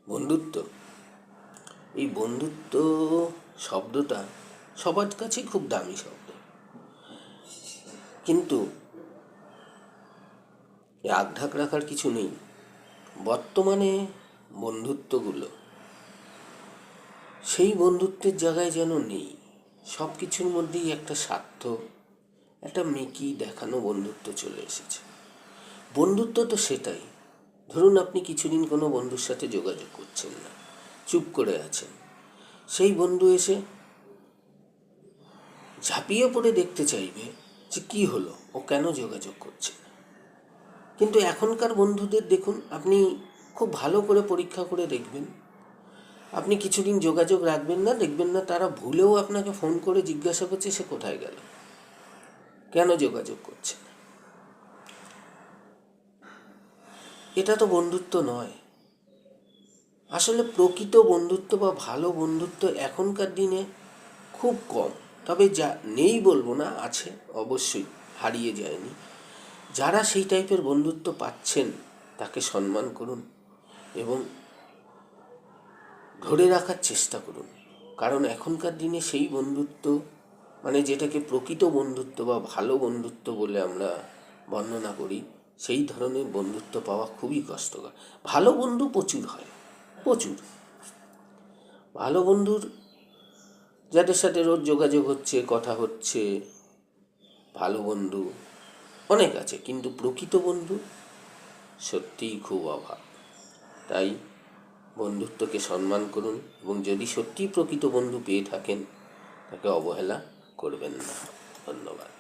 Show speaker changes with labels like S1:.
S1: বন্ধুত্ব, এই বন্ধুত্ব শব্দটা সবার কাছে খুব দামি শব্দ, কিন্তু রাখঢাক রাখার কিছু নেই। বর্তমানে বন্ধুত্বগুলো সেই বন্ধুত্বের জায়গায় যেন নেই। সব কিছুর মধ্যেই একটা স্বার্থ, একটা মেকি দেখানো বন্ধুত্ব চলে এসেছে। বন্ধুত্ব তো সেটাই। ধরুন আপনি কিছুদিন কোনো বন্ধুর সাথে যোগাযোগ করছেন না, চুপ করে আছেন, সেই বন্ধু এসে ঝাঁপিয়ে পড়ে দেখতে চাইবে যে কি হলো, ও কেন যোগাযোগ করছে না। কিন্তু এখনকার বন্ধুদের দেখুন, আপনি খুব ভালো করে পরীক্ষা করে দেখবেন, আপনি কিছুদিন যোগাযোগ রাখবেন না, দেখবেন না তারা ভুলেও আপনাকে ফোন করে জিজ্ঞাসা করছে সে কোথায় গেল, কেন যোগাযোগ করছে না। এটা তো বন্ধুত্ব নয়। আসলে প্রকৃত বন্ধুত্ব বা ভালো বন্ধুত্ব এখনকার দিনে খুব কম। তবে যা নেই বলবো না, আছে অবশ্যই, হারিয়ে যায়নি। যারা সেই টাইপের বন্ধুত্ব পাচ্ছেন তাকে সম্মান করুন এবং ধরে রাখার চেষ্টা করুন। কারণ এখনকার দিনে সেই বন্ধুত্ব, মানে যেটাকে প্রকৃত বন্ধুত্ব বা ভালো বন্ধুত্ব বলে আমরা বর্ণনা করি, সেই ধরনের বন্ধুত্ব পাওয়া খুবই কষ্টকর। ভালো বন্ধু প্রচুর হয়, প্রচুর ভালো বন্ধুর, যাদের সাথে রোজ যোগাযোগ হচ্ছে, কথা হচ্ছে, ভালো বন্ধু অনেক আছে, কিন্তু প্রকৃত বন্ধু সত্যিই খুব অভাব। তাই বন্ধুত্বকে সম্মান করুন এবং যদি সত্যিই প্রকৃত বন্ধু পেয়ে থাকেন তাকে অবহেলা করবেন না। ধন্যবাদ।